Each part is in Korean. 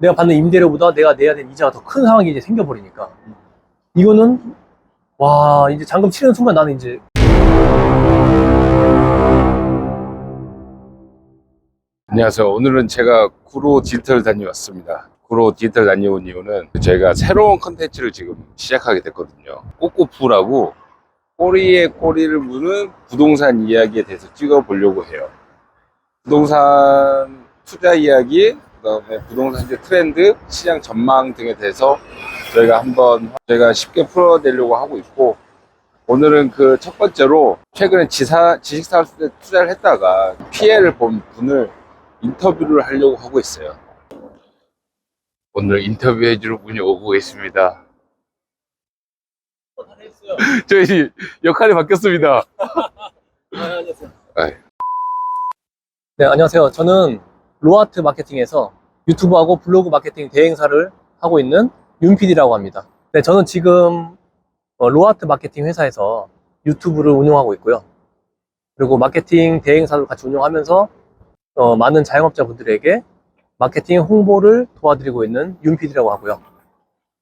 내가 받는 임대료보다 내가 내야 되는 이자가 더 큰 상황이 이제 생겨버리니까 이거는 와 이제 잔금 치르는 순간 나는 이제 안녕하세요. 오늘은 제가 구로 디지털 다녀왔습니다. 구로 디지털 다녀온 이유는 저희가 새로운 컨텐츠를 지금 시작하게 됐거든요. 꼬꼬푸라고 꼬리에 꼬리를 무는 부동산 이야기에 대해서 찍어보려고 해요. 부동산 투자 이야기, 그 다음에 부동산 이제 트렌드, 시장 전망 등에 대해서 저희가 쉽게 풀어내려고 하고 있고, 오늘은 그 첫 번째로 최근에 지식사업에 투자를 했다가 피해를 본 분을 인터뷰를 하려고 하고 있어요. 오늘 인터뷰해줄 분이 오고 계십니다. 저희 역할이 바뀌었습니다. 안녕하세요. 아이. 네, 안녕하세요. 저는 로아트 마케팅에서 유튜브하고 블로그 마케팅 대행사를 하고 있는 윤PD라고 합니다. 네, 저는 지금 로아트 마케팅 회사에서 유튜브를 운영하고 있고요. 그리고 마케팅 대행사를 같이 운영하면서 많은 자영업자분들에게 마케팅 홍보를 도와드리고 있는 윤PD라고 하고요.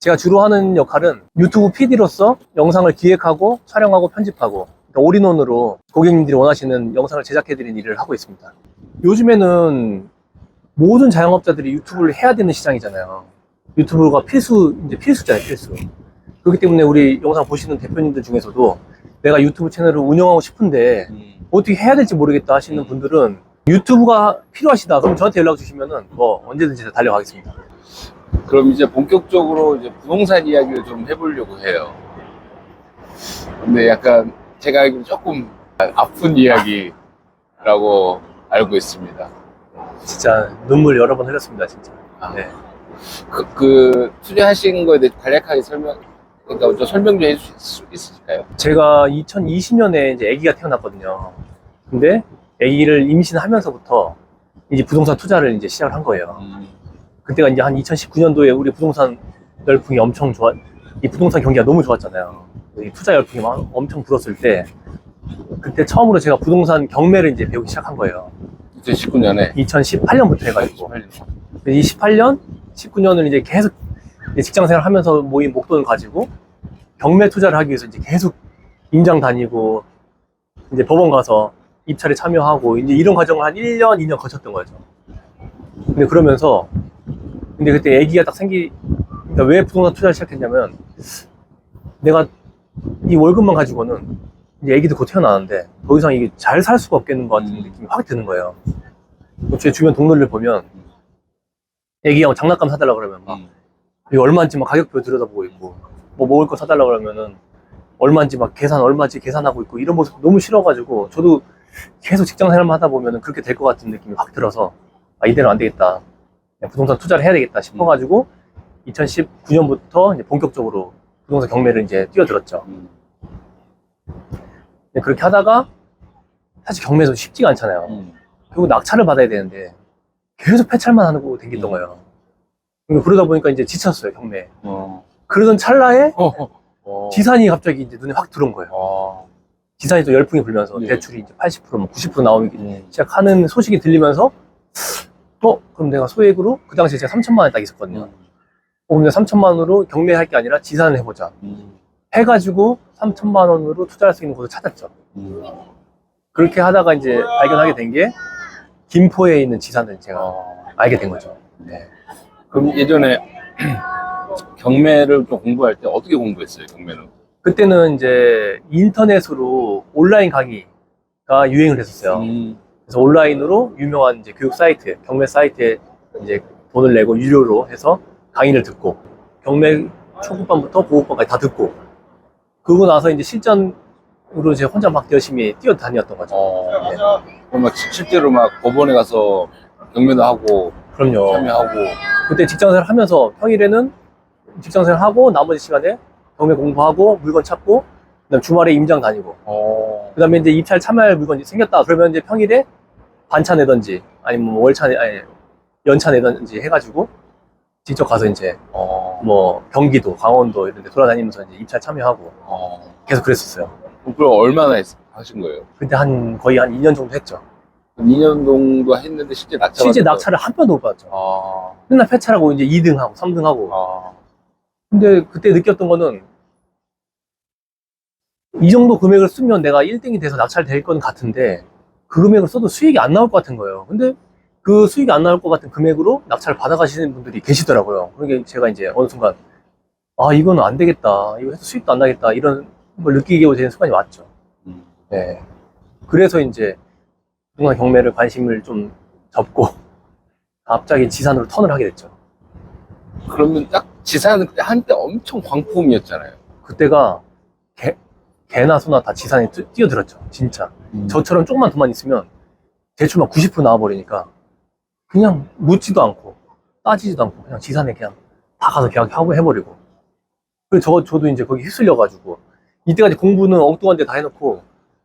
제가 주로 하는 역할은 유튜브 PD로서 영상을 기획하고 촬영하고 편집하고 그러니까 올인원으로 고객님들이 원하시는 영상을 제작해드리는 일을 하고 있습니다. 요즘에는 모든 자영업자들이 유튜브를 해야 되는 시장이잖아요. 유튜브가 필수잖아요, 필수. 그렇기 때문에 우리 영상 보시는 대표님들 중에서도 내가 유튜브 채널을 운영하고 싶은데 어떻게 해야 될지 모르겠다 하시는 분들은 유튜브가 필요하시다. 그럼 저한테 연락 주시면은 뭐 언제든지 달려가겠습니다. 그럼 이제 본격적으로 이제 부동산 이야기를 좀 해보려고 해요. 근데 약간 제가 알기로 조금 아픈 이야기라고 알고 있습니다. 진짜 눈물 여러 번 흘렸습니다, 진짜. 네. 그 투자하신 거에 대해 간략하게 그러니까 좀 설명 좀 해주실 수 있으실까요? 제가 2020년에 이제 아기가 태어났거든요. 근데 아기를 임신하면서부터 이제 부동산 투자를 이제 시작을 한 거예요. 그때가 이제 한 2019년도에 우리 부동산 열풍이 이 부동산 경기가 너무 좋았잖아요. 이 투자 열풍이 막 엄청 불었을 때, 그때 처음으로 제가 부동산 경매를 이제 배우기 시작한 거예요. 2019년에 2018년부터 해가지고. 이 18년, 19년을 이제 계속 직장 생활 하면서 모인 목돈을 가지고 경매 투자를 하기 위해서 이제 계속 임장 다니고, 이제 법원 가서 입찰에 참여하고, 이제 이런 과정을 한 1년, 2년 거쳤던 거죠. 근데 그러면서, 근데 그때 아기가 딱 그러니까 왜 부동산 투자를 시작했냐면, 내가 이 월급만 가지고는 이제 아기도 곧 태어나는데 더 이상 이게 잘 살 수가 없겠는 것 같은 느낌이 확 드는 거예요. 제 주변 동료들 보면 아기하고 장난감 사달라고 그러면 막 이거 얼마인지 막 가격표 들여다보고 있고, 뭐 먹을 거 사달라고 그러면은 얼마인지 막 얼마인지 계산하고 있고, 이런 모습 너무 싫어가지고 저도 계속 직장 생활만 하다 보면은 그렇게 될 것 같은 느낌이 확 들어서 이대로 안 되겠다, 그냥 부동산 투자를 해야 되겠다 싶어가지고 2019년부터 이제 본격적으로 부동산 경매를 이제 뛰어들었죠. 그렇게 하다가 사실 경매에서 쉽지가 않잖아요. 결국 낙찰을 받아야 되는데 계속 폐찰만 하고 댕겼던 거예요. 그러다 보니까 이제 지쳤어요, 경매. 그러던 찰나에 지산이 갑자기 이제 눈에 확 들어온 거예요. 지산이 또 열풍이 불면서 대출이 이제 80%, 뭐 90% 나오기 시작하는 소식이 들리면서 그럼 내가 소액으로 그 당시에 제가 3천만 원 딱 있었거든요. 그럼 내가 3천만 원으로 경매할 게 아니라 지산을 해보자. 해가지고 3천만 원으로 투자할 수 있는 곳을 찾았죠. 그렇게 하다가 이제 발견하게 된 게 김포에 있는 지산을 제가 알게 된 거죠. 네. 그럼 예전에 경매를 좀 공부할 때 어떻게 공부했어요, 경매는? 그때는 이제 인터넷으로 온라인 강의가 유행을 했었어요. 그래서 온라인으로 유명한 이제 교육 사이트, 경매 사이트에 이제 돈을 내고 유료로 해서 강의를 듣고, 경매 초급반부터 고급반까지 다 듣고, 그러고 나서 이제 실전으로 이제 혼자 막 열심히 뛰어다녔던 거죠. 네. 그럼 막 실제로 막 법원에 가서 경매도 하고 그럼요. 참여하고. 그때 직장생활 하면서 평일에는 직장생활 하고 나머지 시간에 경매 공부하고 물건 찾고, 그다음 주말에 임장 다니고, 그다음에 이제 입찰 참여할 물건이 생겼다 그러면 이제 평일에 반차 내던지 아니면 뭐 연차 내던지 해가지고 직접 가서 이제 뭐 경기도, 강원도 이런 데 돌아다니면서 이제 입찰 참여하고 계속 그랬었어요. 그럼 얼마나 하신 거예요? 근데 거의 한 2년 정도 했죠. 2년 정도 했는데 실제 낙찰을 한 번도 못 받았죠. 아, 맨날 폐차라고 이제 2등하고 3등하고. 아, 근데 그때 느꼈던 거는 이 정도 금액을 쓰면 내가 1등이 돼서 낙찰될 건 같은데 그 금액을 써도 수익이 안 나올 것 같은 거예요. 근데 그 수익이 안 나올 것 같은 금액으로 낙찰을 받아가시는 분들이 계시더라고요. 그러니까 제가 이제 어느 순간 아 이거는 안 되겠다. 이거 해서 수익도 안 나겠다. 이런 걸 느끼게 되는 순간이 왔죠. 네. 그래서 이제 부동산 경매를 관심을 좀 접고 갑자기 지산으로 턴을 하게 됐죠. 그러면 딱 지산은 그때 한때 엄청 광풍이었잖아요. 그때가 개나 소나 다 지산에 뛰어들었죠. 진짜. 저처럼 조금만 돈만 있으면 대출만 90% 나와버리니까 그냥 묻지도 않고 따지지도 않고 그냥 지산에 그냥 다 가서 계약하고 해버리고. 그래서 저도 이제 거기 휩쓸려가지고 이때까지 공부는 엉뚱한 데 다 해놓고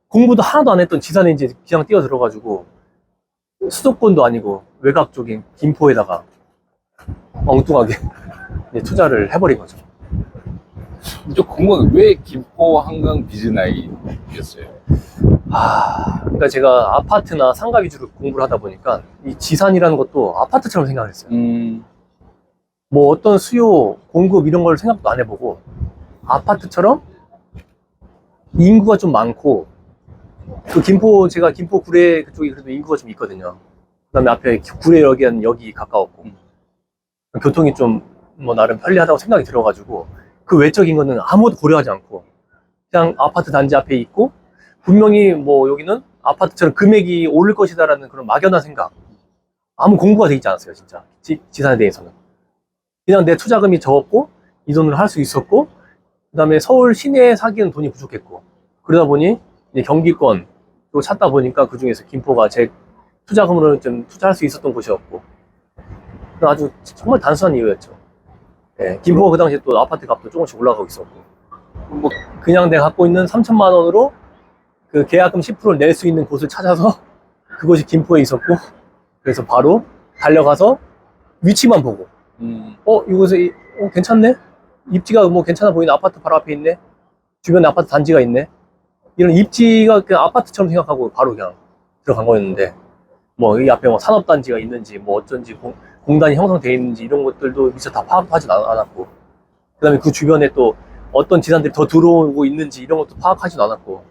공부도 하나도 안 했던 지산에 이제 그냥 뛰어들어가지고 수도권도 아니고 외곽 쪽인 김포에다가 엉뚱하게 이제 투자를 해버린 거죠. 좀 궁금한 게 왜 김포 한강 비즈나이였어요? 그러니까 제가 아파트나 상가 위주로 공부를 하다 보니까 이 지산이라는 것도 아파트처럼 생각을 했어요. 뭐 어떤 수요, 공급 이런 걸 생각도 안 해보고 아파트처럼 인구가 좀 많고 그 제가 김포 구례 그쪽이 그래도 인구가 좀 있거든요. 그 다음에 앞에 구례역에는 여기 가까웠고 교통이 좀 뭐 나름 편리하다고 생각이 들어가지고 그 외적인 거는 아무것도 고려하지 않고 그냥 아파트 단지 앞에 있고 분명히 뭐 여기는 아파트처럼 금액이 오를 것이다라는 그런 막연한 생각, 아무 공부가 돼 있지 않았어요. 진짜 지산에 대해서는 그냥 내 투자금이 적었고 이 돈으로 할 수 있었고 그 다음에 서울 시내에 사기에는 돈이 부족했고 그러다 보니 이제 경기권 또 찾다 보니까 그 중에서 김포가 제 투자금으로 좀 투자할 수 있었던 곳이었고 아주 정말 단순한 이유였죠. 네, 김포가 그 당시에 또 아파트 값도 조금씩 올라가고 있었고 뭐 그냥 내가 갖고 있는 3천만 원으로 그 계약금 10%를 낼 수 있는 곳을 찾아서 그곳이 김포에 있었고 그래서 바로 달려가서 위치만 보고 이곳에 괜찮네? 입지가 뭐 괜찮아 보이는 아파트 바로 앞에 있네? 주변에 아파트 단지가 있네? 이런 입지가 그냥 아파트처럼 생각하고 바로 그냥 들어간 거였는데 뭐 이 앞에 뭐 산업단지가 있는지 뭐 어쩐지 공단이 형성되어 있는지 이런 것들도 미처 다 파악도 하진 않았고 그 다음에 그 주변에 또 어떤 지산들이 더 들어오고 있는지 이런 것도 파악하지도 않았고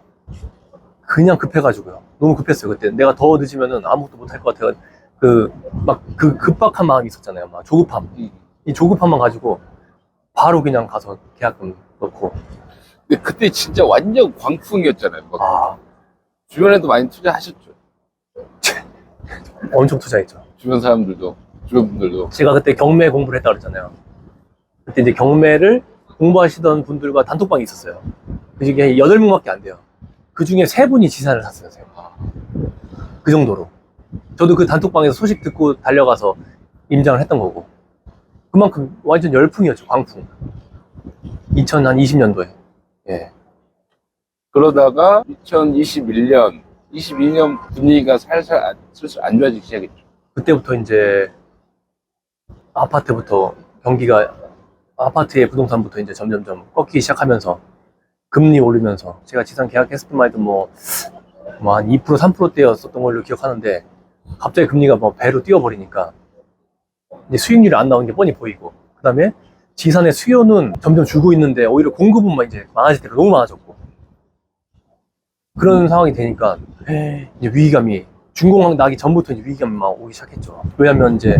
그냥 급해가지고요. 너무 급했어요. 그때 내가 더 늦으면은 아무것도 못할 것 같아요. 그 급박한 마음이 있었잖아요. 막 조급함. 이 조급함만 가지고 바로 그냥 가서 계약금 넣고. 근데 그때 진짜 완전 광풍이었잖아요. 주변에도 많이 투자하셨죠? 엄청 투자했죠. 주변 사람들도, 주변 분들도. 제가 그때 경매 공부를 했다고 그랬잖아요. 그때 이제 경매를 공부하시던 분들과 단톡방이 있었어요. 그 중에 8명밖에 안 돼요. 그 중에 3분이 지산을 샀어요. 그 정도로. 저도 그 단톡방에서 소식 듣고 달려가서 임장을 했던 거고. 그만큼 완전 열풍이었죠. 광풍. 2020년도에. 예. 그러다가 2021년, 22년 분위기가 살살 슬슬 안 좋아지기 시작했죠. 그때부터 이제 아파트부터 경기가 아파트의 부동산부터 이제 점점점 꺾이기 시작하면서 금리 오르면서 제가 지산 계약했을 때만 해도 뭐 한 2% 3%대였었던 걸로 기억하는데 갑자기 금리가 뭐 배로 뛰어버리니까 이제 수익률이 안 나오는 게 뻔히 보이고 그 다음에 지산의 수요는 점점 줄고 있는데 오히려 공급은 막 이제 많아질 때가 너무 많아졌고 그런 상황이 되니까 이제 위기감이 준공 나기 전부터 이제 위기감이 막 오기 시작했죠. 왜냐면 이제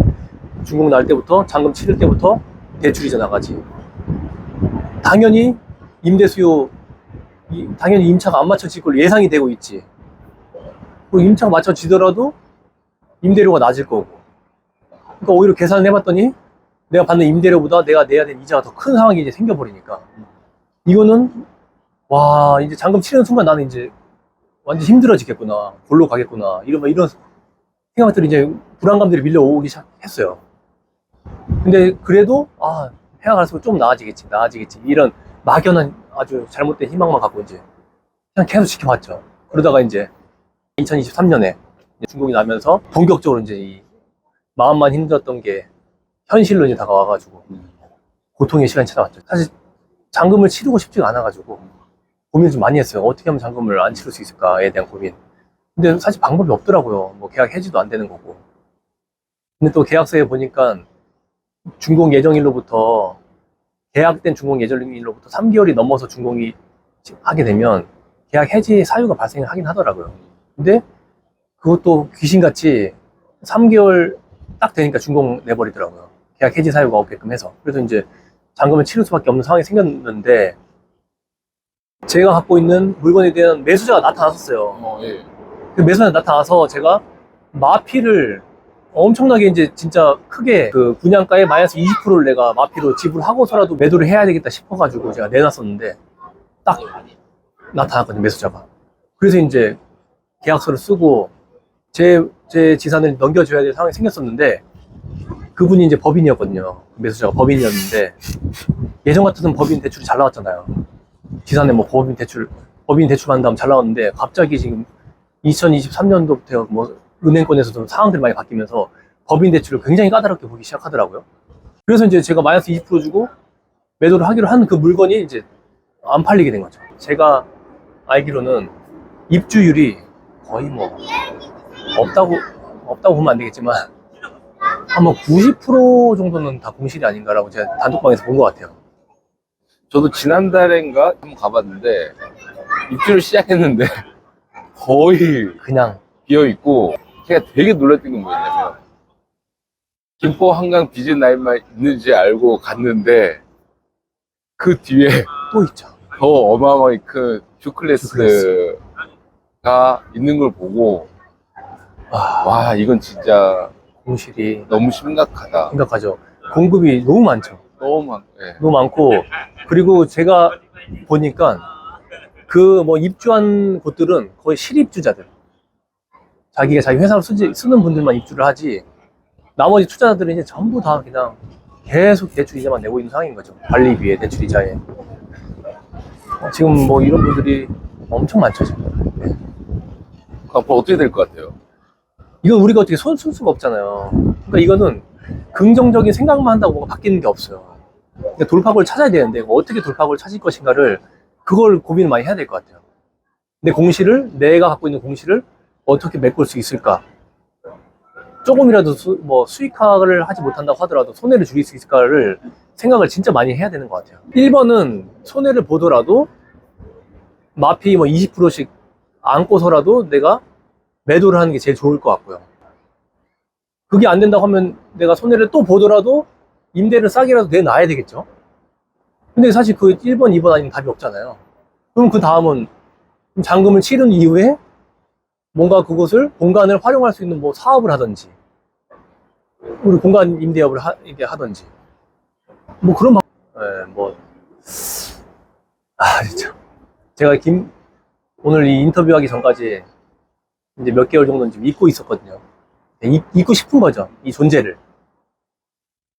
준공 날 때부터 잔금 치를 때부터 대출이 이제 나가지. 당연히 임대 수요 당연히 임차가 안 맞춰질 걸 예상이 되고 있지. 그리고 임차가 맞춰지더라도 임대료가 낮을 거고. 그러니까 오히려 계산을 해봤더니 내가 받는 임대료보다 내가 내야 되는 이자가 더 큰 상황이 이제 생겨버리니까 이거는 와 이제 잔금 치르는 순간 나는 이제 완전 힘들어지겠구나, 골로 가겠구나 이런 생각들이 이제 불안감들이 밀려오기 시작했어요. 근데 그래도 해가 갈수록 좀 나아지겠지 이런 막연한 아주 잘못된 희망만 갖고 이제 그냥 계속 지켜봤죠. 그러다가 이제 2023년에 중공이 나면서 본격적으로 이제 이 마음만 힘들었던 게 현실로 이제 다가와가지고 고통의 시간이 찾아왔죠. 사실 잔금을 치르고 싶지가 않아가지고 고민을 좀 많이 했어요. 어떻게 하면 잔금을 안 치를 수 있을까에 대한 고민. 근데 사실 방법이 없더라고요. 뭐 계약 해지도 안 되는 거고. 근데 또 계약서에 보니까 준공 예정일로부터 계약된 준공 예정일로부터 3개월이 넘어서 준공이 하게 되면 계약 해지 사유가 발생하긴 하더라고요. 근데 그것도 귀신같이 3개월 딱 되니까 준공 내버리더라고요. 계약 해지 사유가 없게끔 해서. 그래서 이제 잔금을 치를 수밖에 없는 상황이 생겼는데 제가 갖고 있는 물건에 대한 매수자가 나타났었어요. 예. 그 매수자가 나타나서 제가 마피를 엄청나게 이제 진짜 크게 그 분양가의 마이너스 20%를 내가 마피로 지불하고서라도 매도를 해야 되겠다 싶어가지고 제가 내놨었는데 딱 나타났거든요, 매수자가. 그래서 이제 계약서를 쓰고 제 지산을 넘겨줘야 될 상황이 생겼었는데 그분이 이제 법인이었거든요. 매수자가 법인이었는데 예전 같았으면 법인 대출이 잘 나왔잖아요. 지산에 뭐 법인 대출한 다음 잘 나왔는데 갑자기 지금 2023년도부터 뭐 은행권에서도 상황들이 많이 바뀌면서 법인 대출을 굉장히 까다롭게 보기 시작하더라고요. 그래서 이제 제가 마이너스 20% 주고 매도를 하기로 한 그 물건이 이제 안 팔리게 된 거죠. 제가 알기로는 입주율이 거의 뭐 없다고 보면 안 되겠지만 아마 90% 정도는 다 공실이 아닌가라고 제가 단톡방에서 본 것 같아요. 저도 지난달인가 한번 가봤는데 입주를 시작했는데 거의 그냥 비어있고 제가 되게 놀랐던 건 뭐였냐면 김포 한강 빚은 나이만 있는지 알고 갔는데 그 뒤에 또 있죠. 더 어마어마하게 큰 Q클래스가 있는 걸 보고 와 이건 진짜 공실이 너무 심각하다. 심각하죠. 공급이 너무 많죠. 예. 너무 많고 그리고 제가 보니까 그 뭐 입주한 곳들은 거의 실입주자들 자기가 자기 회사로 쓰는 분들만 입주를 하지 나머지 투자자들은 이제 전부 다 그냥 계속 대출이자만 내고 있는 상황인 거죠. 관리비에 대출이자에 지금 뭐 이런 분들이 엄청 많죠 지금. 네. 앞으로 어떻게 될 것 같아요? 이건 우리가 어떻게 손 쓸 수가 없잖아요. 그러니까 이거는 긍정적인 생각만 한다고 뭔가 바뀌는 게 없어요. 그러니까 돌파구를 찾아야 되는데 어떻게 돌파구를 찾을 것인가를 그걸 고민을 많이 해야 될 것 같아요. 내가 갖고 있는 공시를 어떻게 메꿀 수 있을까? 조금이라도 뭐 수익화를 하지 못한다고 하더라도 손해를 줄일 수 있을까를 생각을 진짜 많이 해야 되는 것 같아요. 1번은 손해를 보더라도 마피 뭐 20%씩 안고서라도 내가 매도를 하는 게 제일 좋을 것 같고요. 그게 안 된다고 하면 내가 손해를 또 보더라도 임대를 싸게라도 내놔야 되겠죠. 근데 사실 그 1번, 2번 아니면 답이 없잖아요. 그럼 그 다음은 잔금을 치른 이후에 뭔가 그곳을 공간을 활용할 수 있는 뭐 사업을 하든지 우리 공간 임대업을 하든지 뭐 그런 진짜 제가 오늘 이 인터뷰하기 전까지 이제 몇 개월 정도는 지금 잊고 있었거든요. 잊고 싶은 거죠, 이 존재를.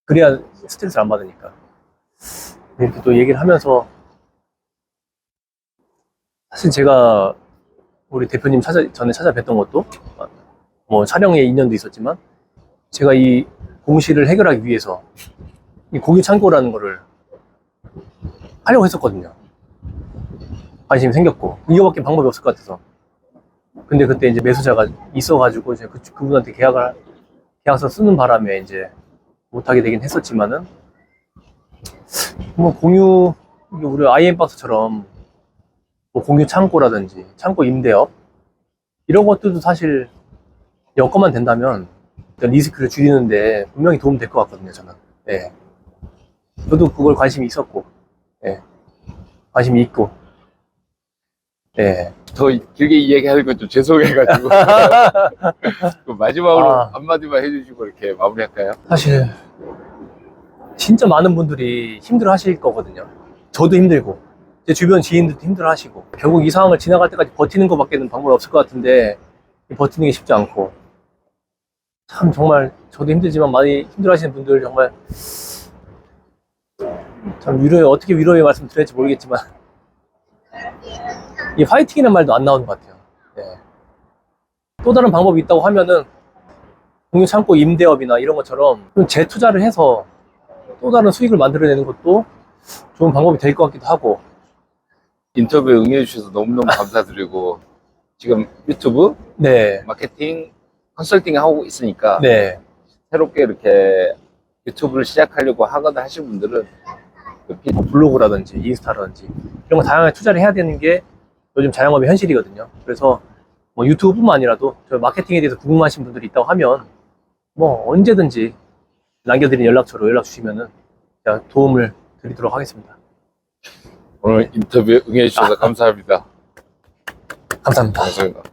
그래야 스트레스를 안 받으니까. 이렇게 또 얘기를 하면서 사실 제가 우리 대표님 전에 찾아뵀던 것도 뭐 촬영에 인연도 있었지만 제가 이 공실을 해결하기 위해서 이 공유 창고라는 거를 하려고 했었거든요. 관심이 생겼고 이거밖에 방법이 없을 것 같아서. 근데 그때 이제 매수자가 있어가지고 이제 그분한테 계약서 쓰는 바람에 이제 못하게 되긴 했었지만은 뭐 우리 IM박스처럼 뭐 공유 창고라든지 창고 임대업 이런 것들도 사실 여건만 된다면 리스크를 줄이는데 분명히 도움 될 것 같거든요, 저는. 예. 저도 그걸 관심이 있었고, 예. 관심이 있고, 예. 더 길게 이야기하는 건 좀 죄송해가지고 그럼 마지막으로 한마디만 해주시고 이렇게 마무리할까요? 사실 진짜 많은 분들이 힘들어 하실 거거든요. 저도 힘들고 제 주변 지인들도 힘들어 하시고 결국 이 상황을 지나갈 때까지 버티는 것밖에는 방법이 없을 것 같은데 버티는 게 쉽지 않고 참 정말 저도 힘들지만 많이 힘들어 하시는 분들 정말 참 어떻게 위로의 말씀 드릴지 모르겠지만 이 화이팅이라는 말도 안 나오는 것 같아요. 예. 또 다른 방법이 있다고 하면은 공유 창고 임대업이나 이런 것처럼 좀 재투자를 해서 또 다른 수익을 만들어내는 것도 좋은 방법이 될 것 같기도 하고. 인터뷰에 응해주셔서 너무너무 감사드리고 지금 유튜브 네. 마케팅 컨설팅 하고 있으니까 네. 새롭게 이렇게 유튜브를 시작하려고 하거나 하신 분들은 뭐 블로그라든지 인스타라든지 이런 거 다양하게 투자를 해야 되는 게 요즘 자영업의 현실이거든요. 그래서 뭐 유튜브뿐만 아니라도 저 마케팅에 대해서 궁금하신 분들이 있다고 하면 뭐 언제든지 남겨드린 연락처로 연락 주시면은 제가 도움을 드리도록 하겠습니다. 오늘 인터뷰에 응해 주셔서 감사합니다. 감사합니다. 감사합니다.